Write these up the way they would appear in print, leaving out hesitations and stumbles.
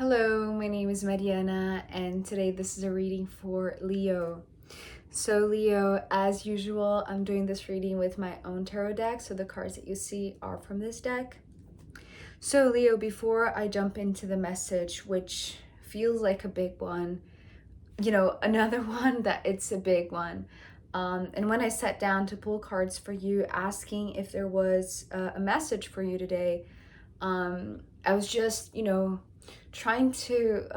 Hello, my name is Mariana, and today this is a reading for Leo. So, Leo, as usual, I'm doing this reading with my own tarot deck, so the cards that you see are from this deck. So, Leo, before I jump into the message, which feels like a big one, another one that it's a big one. And when I sat down to pull cards for you, asking if there was a message for you today, I was just, trying to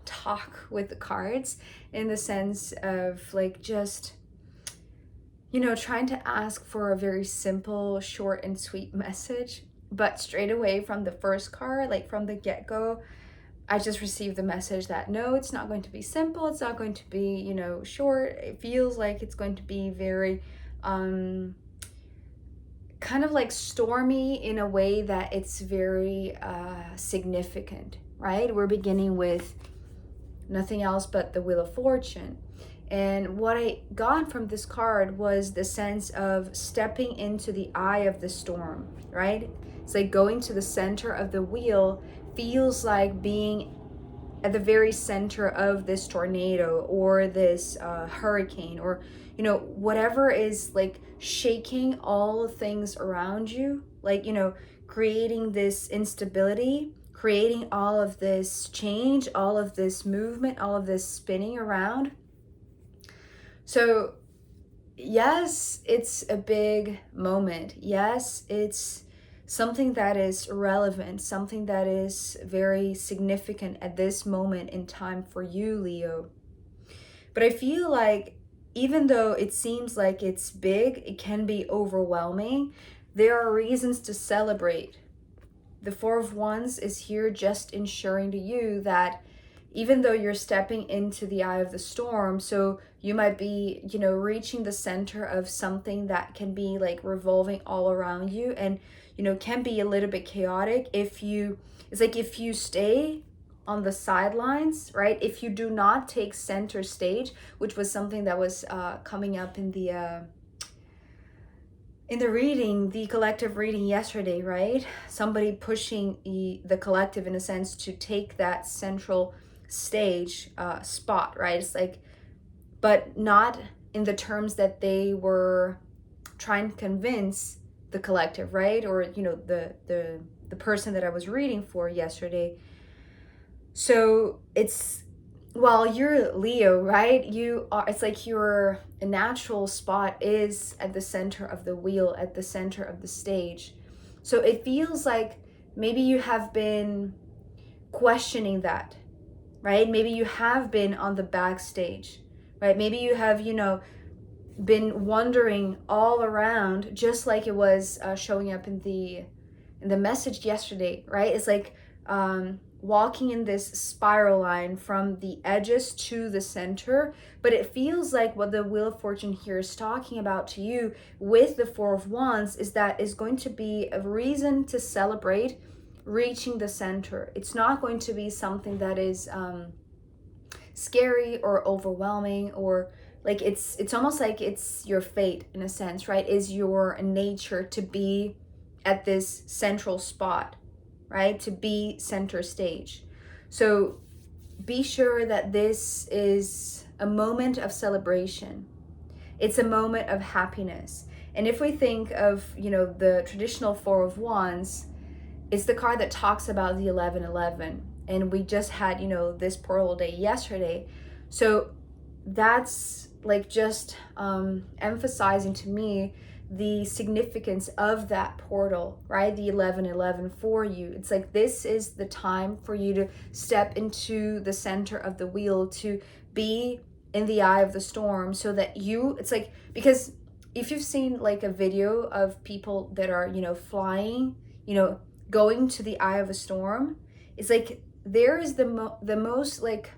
talk with the cards in the sense of like just, trying to ask for a very simple, short, and sweet message. But straight away from the first card, like from the get go, I just received the message that no, it's not going to be simple. It's not going to be, short. It feels like it's going to be very, kind of like stormy in a way that it's very significant, right? We're beginning with nothing else but the Wheel of Fortune. And what I got from this card was the sense of stepping into the eye of the storm, right? It's like going to the center of the wheel feels like being at the very center of this tornado or this hurricane or whatever is like shaking all things around you, like creating this instability, creating all of this change, all of this movement, all of this spinning around. So yes, it's a big moment. Yes, it's something that is relevant, something that is very significant at this moment in time for you, Leo. But I feel like even though it seems like it's big, it can be overwhelming. There are reasons to celebrate. The Four of Wands is here just ensuring to you that even though you're stepping into the eye of the storm, so you might be, reaching the center of something that can be like revolving all around you and, can be a little bit chaotic it's like if you stay on the sidelines, right? If you do not take center stage, which was something that was coming up in the reading, the collective reading yesterday, right? Somebody pushing the collective in a sense to take that central stage spot, right? It's like, but not in the terms that they were trying to convince the collective, right? Or the person that I was reading for yesterday. So it's, well, you're Leo, right? It's like your natural spot is at the center of the wheel, at the center of the stage. So it feels like maybe you have been questioning that, right? Maybe you have been on the backstage, right? Maybe you have, been wandering all around, just like it was showing up in the message yesterday, right? It's like walking in this spiral line from the edges to the center, but it feels like what the Wheel of Fortune here is talking about to you with the Four of Wands is that is going to be a reason to celebrate reaching the center. It's not going to be something that is scary or overwhelming, or like it's almost like it's your fate in a sense, right? Is your nature to be at this central spot, right? To be center stage. So be sure that this is a moment of celebration. It's a moment of happiness. And if we think of, the traditional Four of Wands, it's the card that talks about the 1111. And we just had, this portal day yesterday. So that's like just emphasizing to me the significance of that portal, right? The 1111 for you. It's like this is the time for you to step into the center of the wheel, to be in the eye of the storm, so that it's like, because if you've seen like a video of people that are, flying, going to the eye of a storm, it's like there is the most like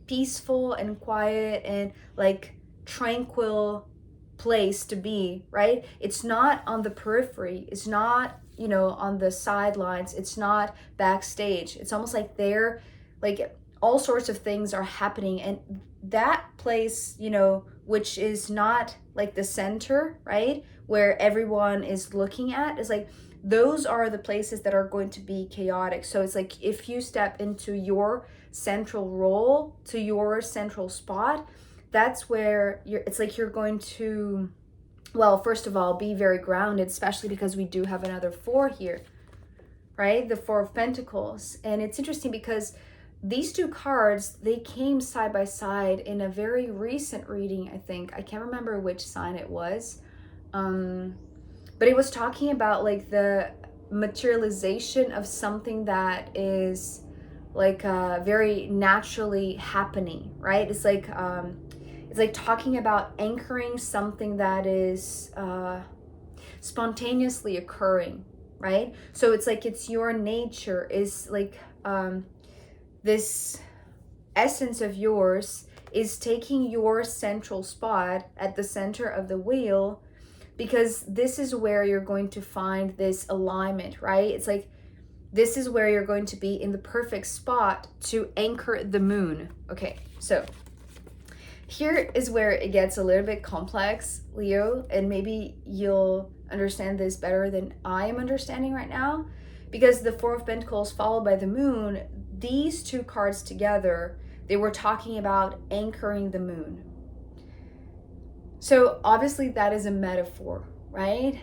peaceful and quiet and like tranquil place to be, right? It's not on the periphery, it's not on the sidelines, it's not backstage. It's almost like they're like all sorts of things are happening, and that place, which is not like the center, right, where everyone is looking at, is like those are the places that are going to be chaotic. So it's like if you step into your central role, to your central spot, that's where it's like you're going to, well, first of all, be very grounded, especially because we do have another 4 here, right? The 4 of Pentacles. And it's interesting because these 2 cards, they came side by side in a very recent reading, I think. I can't remember which sign it was. But it was talking about like the materialization of something that is like very naturally happening, right? It's like talking about anchoring something that is spontaneously occurring, right? So it's like it's your nature is like this essence of yours is taking your central spot at the center of the wheel, because this is where you're going to find this alignment, right? It's like this is where you're going to be in the perfect spot to anchor the moon. Okay, so here is where it gets a little bit complex, Leo, and maybe you'll understand this better than I am understanding right now, because the 4 of Pentacles followed by the moon, these 2 cards together, they were talking about anchoring the moon. So obviously that is a metaphor, right?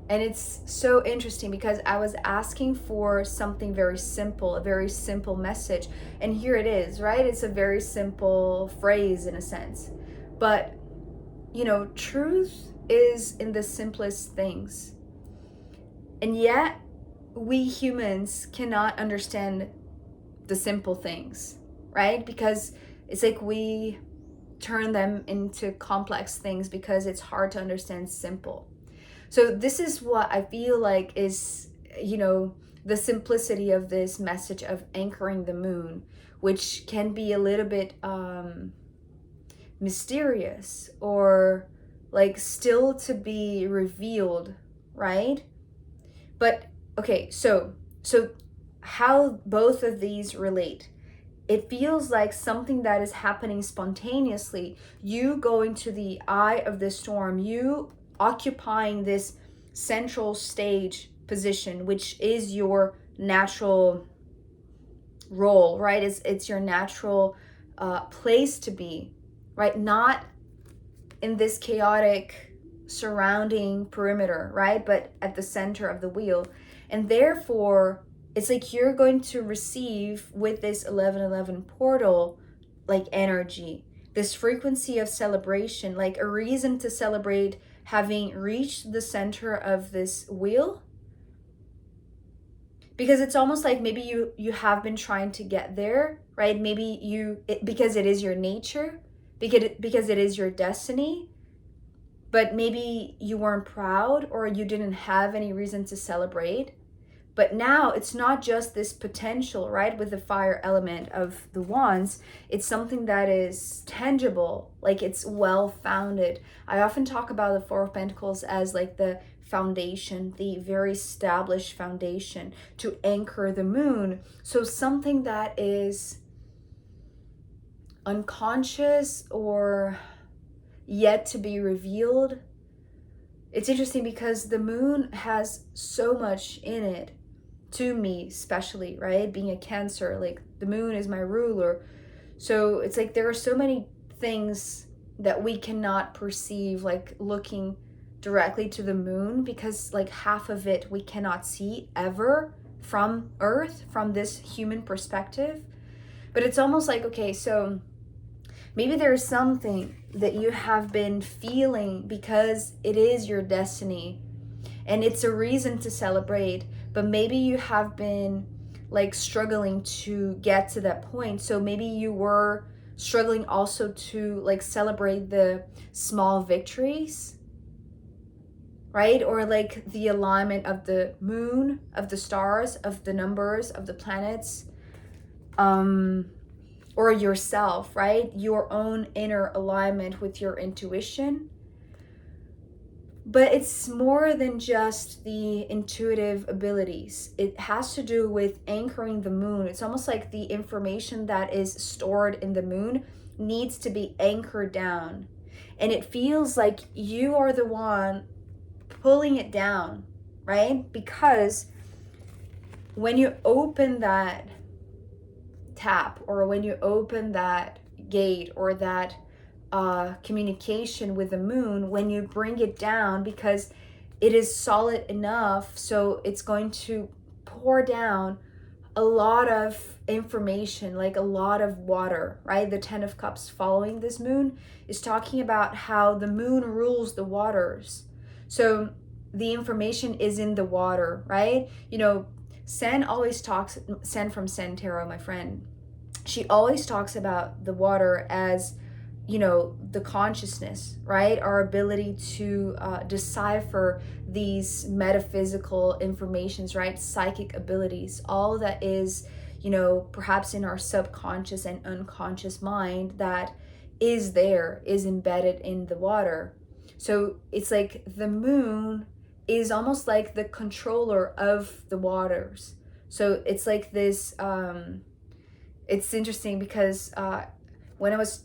And it's so interesting because I was asking for something very simple, a very simple message. And here it is, right? It's a very simple phrase in a sense. But, you know, truth is in the simplest things. And yet, we humans cannot understand the simple things, right? Because it's like we turn them into complex things because it's hard to understand simple. So this is what I feel like is, you know, the simplicity of this message of anchoring the moon, which can be a little bit mysterious or like still to be revealed, right? But okay, so how both of these relate. It feels like something that is happening spontaneously, you going to the eye of the storm, you occupying this central stage position, which is your natural role, right? It's your natural place to be, right? Not in this chaotic surrounding perimeter, right? But at the center of the wheel. And therefore, it's like you're going to receive with this 1111 portal, like energy, this frequency of celebration, like a reason to celebrate having reached the center of this wheel. Because it's almost like maybe you have been trying to get there, right? Maybe because it is your nature, because it is your destiny, but maybe you weren't proud or you didn't have any reason to celebrate. But now it's not just this potential, right? With the fire element of the wands, it's something that is tangible, like it's well-founded. I often talk about the 4 of Pentacles as like the foundation, the very established foundation to anchor the moon. So something that is unconscious or yet to be revealed. It's interesting because the moon has so much in it, to me especially, right? Being a Cancer, like the moon is my ruler. So it's like there are so many things that we cannot perceive, like looking directly to the moon, because like half of it we cannot see ever from Earth, from this human perspective. But it's almost like, okay, so maybe there's something that you have been feeling because it is your destiny and it's a reason to celebrate, but maybe you have been like struggling to get to that point. So maybe you were struggling also to like celebrate the small victories, right? Or like the alignment of the moon, of the stars, of the numbers, of the planets, or yourself, right? Your own inner alignment with your intuition. But it's more than just the intuitive abilities. It has to do with anchoring the moon. It's almost like the information that is stored in the moon needs to be anchored down. And it feels like you are the one pulling it down, right? Because when you open that tap, or when you open that gate, or that communication with the moon, when you bring it down, because it is solid enough, so it's going to pour down a lot of information, like a lot of water, right? The 10 of Cups following this moon is talking about how the moon rules the waters. So the information is in the water, right? You know, Sen always talks, Sen from Sen Tarot, my friend, she always talks about the water as, you know, the consciousness, right? Our ability to decipher these metaphysical informations, right? Psychic abilities, all that is, you know, perhaps in our subconscious and unconscious mind that is there, is embedded in the water. So it's like the moon is almost like the controller of the waters. So it's like this, it's interesting because when I was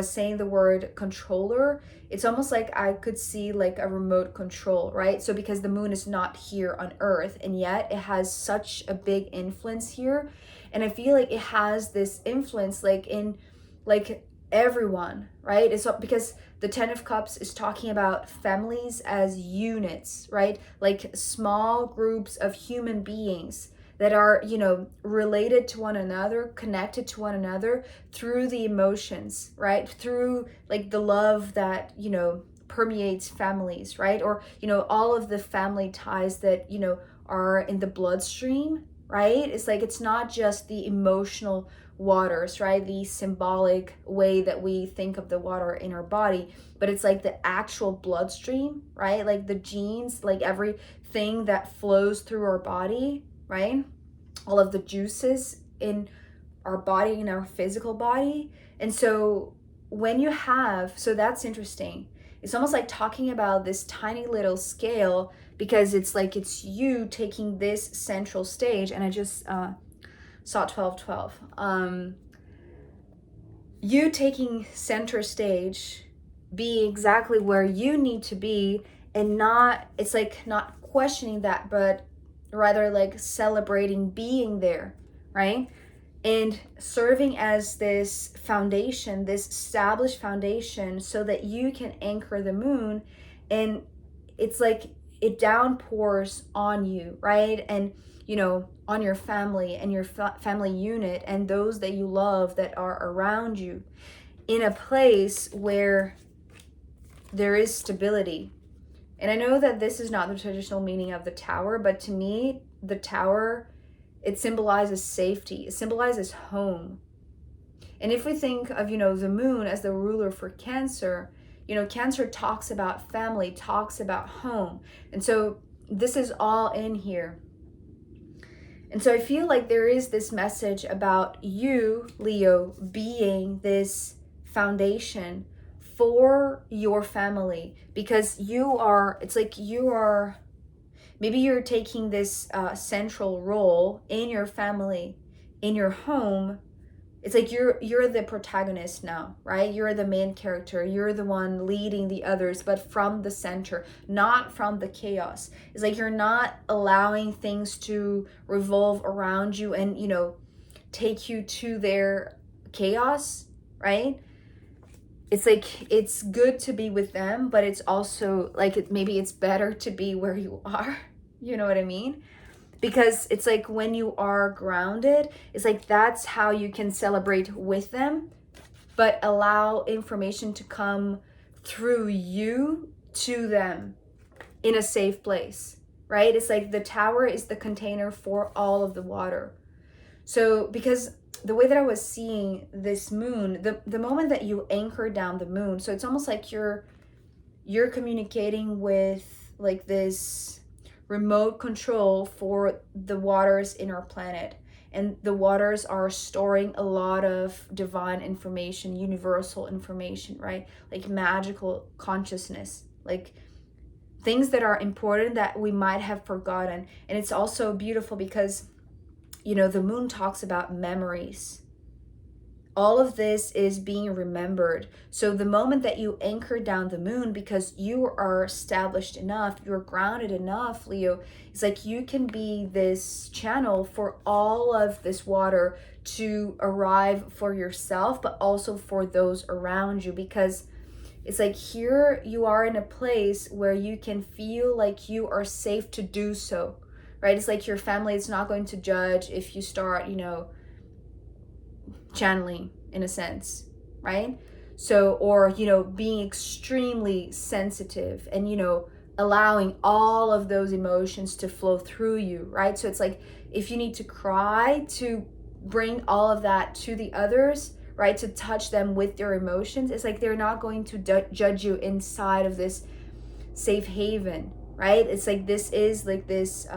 saying the word controller, it's almost like I could see like a remote control, right? So because the moon is not here on Earth, and yet it has such a big influence here. And I feel like it has this influence like in like everyone, right? It's because the 10 of Cups is talking about families as units, right? Like small groups of human beings that are, you know, related to one another, connected to one another through the emotions, right? Through like the love that, you know, permeates families, right? Or, you know, all of the family ties that, you know, are in the bloodstream, right? It's like, it's not just the emotional waters, right? The symbolic way that we think of the water in our body, but it's like the actual bloodstream, right? Like the genes, like everything that flows through our body, right? All of the juices in our body, in our physical body. And so when you have, so that's interesting. It's almost like talking about this tiny little scale, because it's like it's you taking this central stage. And I just saw 1212. You taking center stage, be exactly where you need to be, and not, it's like not questioning that, but rather like celebrating being there, right? And serving as this foundation, this established foundation, so that you can anchor the moon. And it's like it downpours on you, right? And, you know, on your family and your family unit and those that you love that are around you, in a place where there is stability. And I know that this is not the traditional meaning of the tower, but to me, the tower, it symbolizes safety. It symbolizes home. And if we think of, you know, the moon as the ruler for Cancer, you know, Cancer talks about family, talks about home. And so this is all in here. And so I feel like there is this message about you, Leo, being this foundation for your family, because you are, it's like you are, maybe you're taking this central role in your family, in your home. It's like you're the protagonist now, right? You're the main character. You're the one leading the others, but from the center, not from the chaos. It's like you're not allowing things to revolve around you and, you know, take you to their chaos, right? It's like it's good to be with them, but it's also like maybe it's better to be where you are. You know what I mean? Because it's like when you are grounded, it's like that's how you can celebrate with them, but allow information to come through you to them in a safe place, right? It's like the tower is the container for all of the water. So because the way that I was seeing this moon, the moment that you anchor down the moon, so it's almost like you're communicating with like this remote control for the waters in our planet. And the waters are storing a lot of divine information, universal information, right? Like magical consciousness, like things that are important that we might have forgotten. And it's also beautiful because, you know, the moon talks about memories. all of this is being remembered. So the moment that you anchor down the moon, because you are established enough, you're grounded enough, Leo, it's like you can be this channel for all of this water to arrive for yourself, but also for those around you. Because it's like here you are in a place where you can feel like you are safe to do so, right? It's like your family is not going to judge if you start, channeling in a sense, right? So, or, being extremely sensitive and, allowing all of those emotions to flow through you, right? So it's like if you need to cry, to bring all of that to the others, right? To touch them with your emotions, it's like they're not going to judge you inside of this safe haven, right? It's like this is like this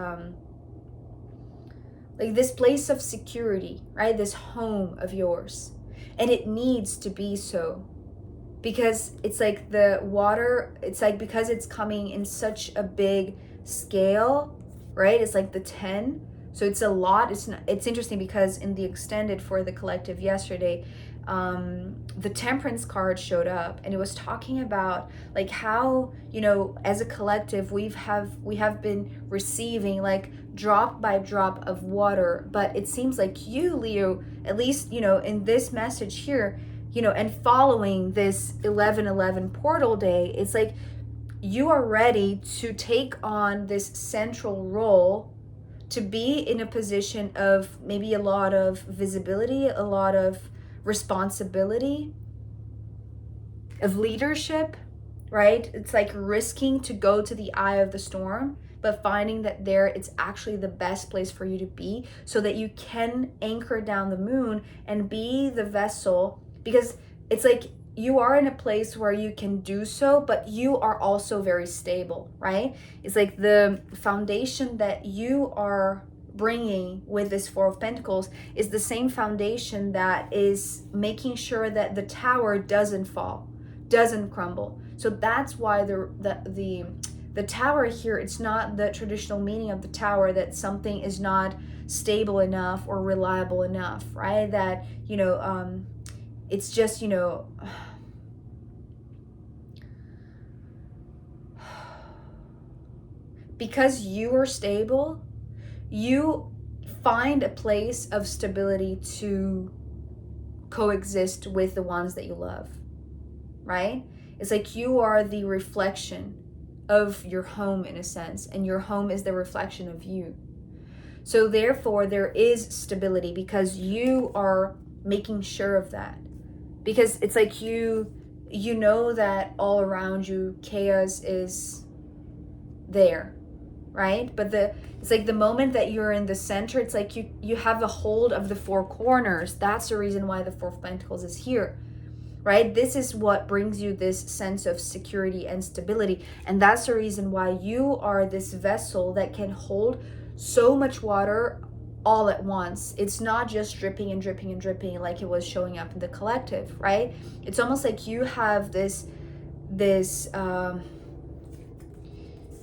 place of security, right? This home of yours. And it needs to be so, because it's like the water, it's like because it's coming in such a big scale, right? It's like the 10. So it's a lot. It's interesting because in the extended for the collective yesterday, the temperance card showed up, and it was talking about like how, as a collective we have been receiving like drop by drop of water, but it seems like you, Leo, at least in this message here, and following this 11/11 portal day, it's like you are ready to take on this central role, to be in a position of maybe a lot of visibility, a lot of responsibility, of leadership, right? It's like risking to go to the eye of the storm, but finding that there it's actually the best place for you to be, so that you can anchor down the moon and be the vessel. Because it's like you are in a place where you can do so, but you are also very stable, right? It's like the foundation that you are bringing with this Four of Pentacles is the same foundation that is making sure that the tower doesn't fall, doesn't crumble. So that's why the tower here, it's not the traditional meaning of the tower that something is not stable enough or reliable enough, right? That it's just because you are stable, you find a place of stability to coexist with the ones that you love, right? It's like you are the reflection of your home in a sense, and your home is the reflection of you. So therefore there is stability because you are making sure of that. Because it's like you know that all around you chaos is there, right? But it's like the moment that you're in the center, it's like you have a hold of the four corners. That's the reason why the Four of Pentacles is here, right? This is what brings you this sense of security and stability. And that's the reason why you are this vessel that can hold so much water all at once. It's not just dripping and dripping and dripping like it was showing up in the collective, right? It's almost like you have this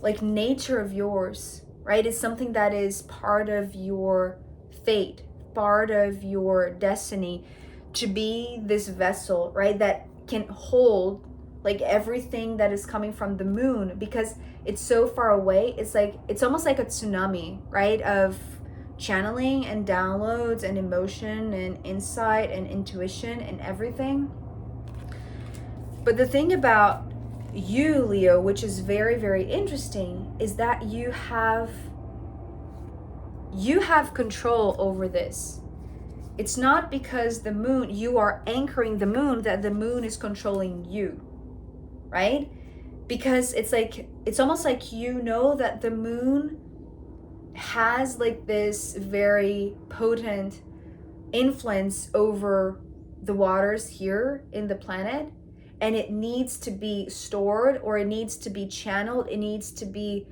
like nature of yours, right? It's something that is part of your fate, part of your destiny, to be this vessel, right? That can hold like everything that is coming from the moon, because it's so far away. It's almost like a tsunami, right? Of channeling and downloads and emotion and insight and intuition and everything. But the thing about you, Leo, which is very, very interesting, is that you have control over this. It's not because the moon, you are anchoring the moon, that the moon is controlling you, right? Because it's almost like that the moon has like this very potent influence over the waters here in the planet, and it needs to be stored, or it needs to be channeled, it needs to be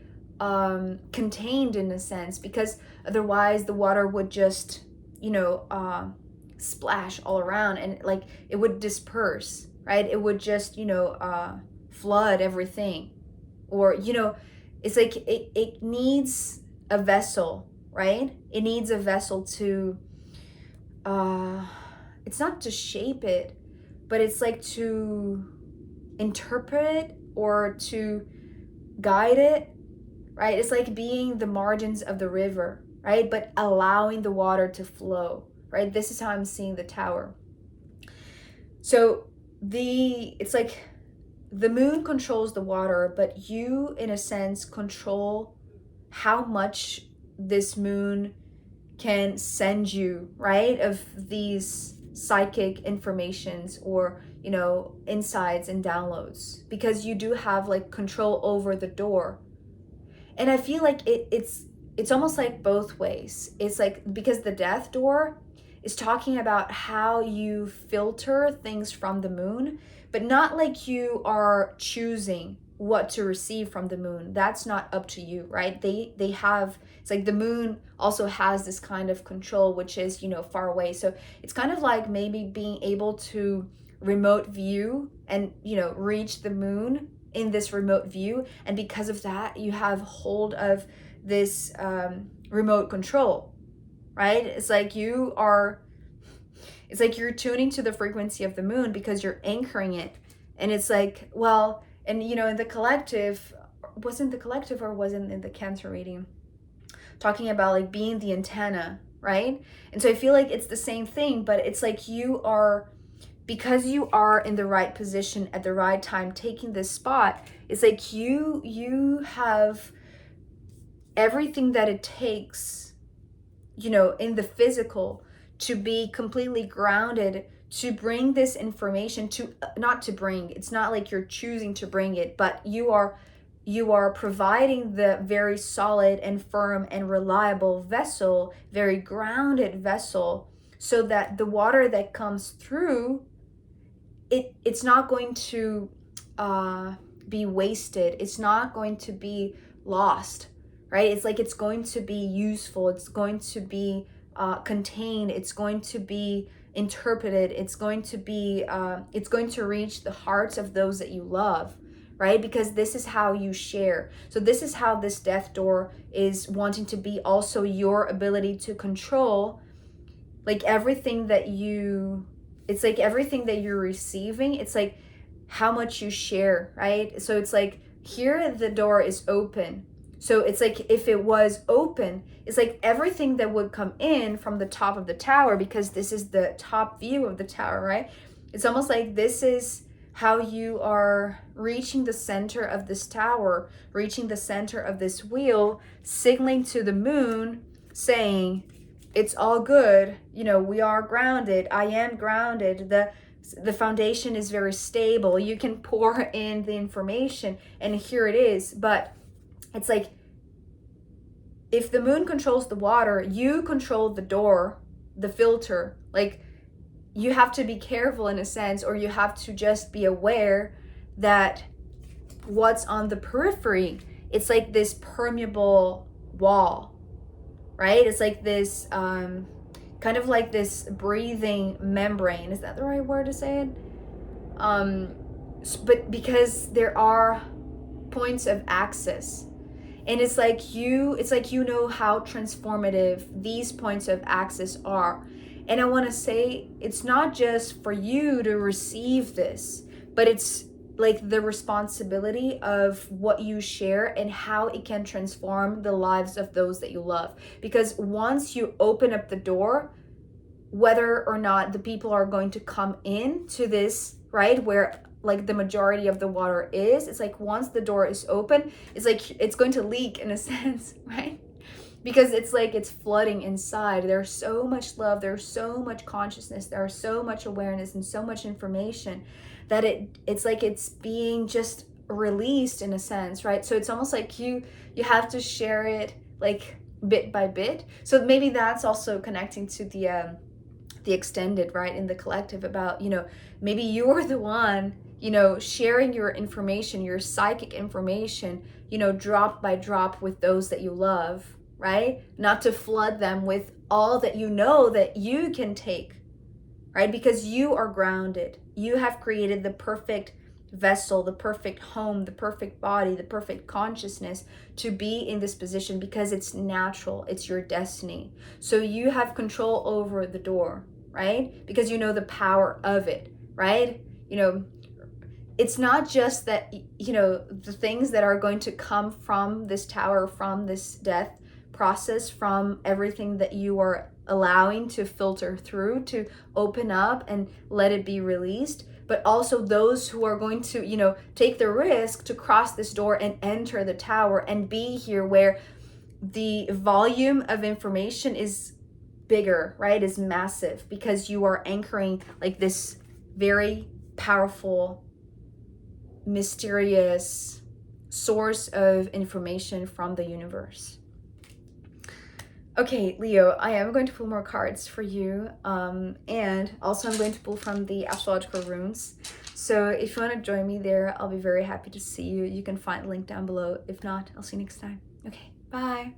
contained in a sense, because otherwise the water would just splash all around, and like it would disperse, right? It would just flood everything. Or it's like it needs a vessel, right? It needs a vessel to it's not to shape it, but it's like to interpret it or to guide it, right? It's like being the margins of the river, right? But allowing the water to flow, right? This is how I'm seeing the tower. So it's like the moon controls the water, but you, in a sense, control how much this moon can send you, right? Of these psychic informations or, insights and downloads, because you do have like control over the door. And I feel like it's almost like both ways. It's like, because the death door is talking about how you filter things from the moon, but not like you are choosing what to receive from the moon. That's not up to you, right? They have, it's like the moon also has this kind of control, which is, far away. So it's kind of like maybe being able to remote view and, reach the moon in this remote view. And because of that, you have hold of this remote control, right? It's like you're tuning to the frequency of the moon because you're anchoring it. And it's like, well, and in the collective, wasn't in the Cancer reading, talking about like being the antenna, right? And so I feel like it's the same thing, but it's like because you are in the right position at the right time, taking this spot, it's like you have everything that it takes, in the physical, to be completely grounded, to bring this information it's not like you're choosing to bring it, but you are providing the very solid and firm and reliable vessel, very grounded vessel, so that the water that comes through, it's not going to be wasted. It's not going to be lost, right? It's like it's going to be useful. It's going to be contained. It's going to be interpreted. It's going to reach the hearts of those that you love, right? Because this is how you share. So this is how this death door is wanting to be also your ability to control, like everything that you're receiving. It's like how much you share, right? So it's like here the door is open. So it's like if it was open, it's like everything that would come in from the top of the tower, because this is the top view of the tower, right? It's almost like this is how you are reaching the center of this tower, reaching the center of this wheel, signaling to the moon, saying, it's all good. We are grounded. I am grounded. The foundation is very stable. You can pour in the information and here it is. But it's like, if the moon controls the water, you control the door, the filter. Like, you have to be careful in a sense, or you have to just be aware that what's on the periphery, it's like this permeable wall, right? It's like this kind of like this breathing membrane. Is that the right word to say it? But because there are points of access, and it's like you know how transformative these points of access are. And I want to say, it's not just for you to receive this, but it's like the responsibility of what you share and how it can transform the lives of those that you love. Because once you open up the door, whether or not the people are going to come in to this, right, where like the majority of the water is, it's like once the door is open, it's like it's going to leak in a sense, right? Because it's like it's flooding inside. There's so much love, there's so much consciousness, there's so much awareness and so much information that it's like it's being just released in a sense, right? So it's almost like you have to share it like bit by bit. So maybe that's also connecting to the extended, right, in the collective, about maybe you're the one sharing your information, your psychic information, drop by drop with those that you love, right? Not to flood them with all that that you can take, right? Because you are grounded. You have created the perfect vessel, the perfect home, the perfect body, the perfect consciousness to be in this position, because it's natural, it's your destiny. So you have control over the door, right? Because you know the power of it, right? You know, it's not just that, you know, the things that are going to come from this tower, from this death process, from everything that you are allowing to filter through, to open up and let it be released, but also those who are going to, you know, take the risk to cross this door and enter the tower and be here where the volume of information is bigger, right? Is massive, because you are anchoring like this very powerful, mysterious source of information from the universe. Okay, Leo, I am going to pull more cards for you, and also I'm going to pull from the astrological runes. So if you want to join me there, I'll be very happy to see you. You can find the link down below. If not, I'll see you next time. Okay, bye.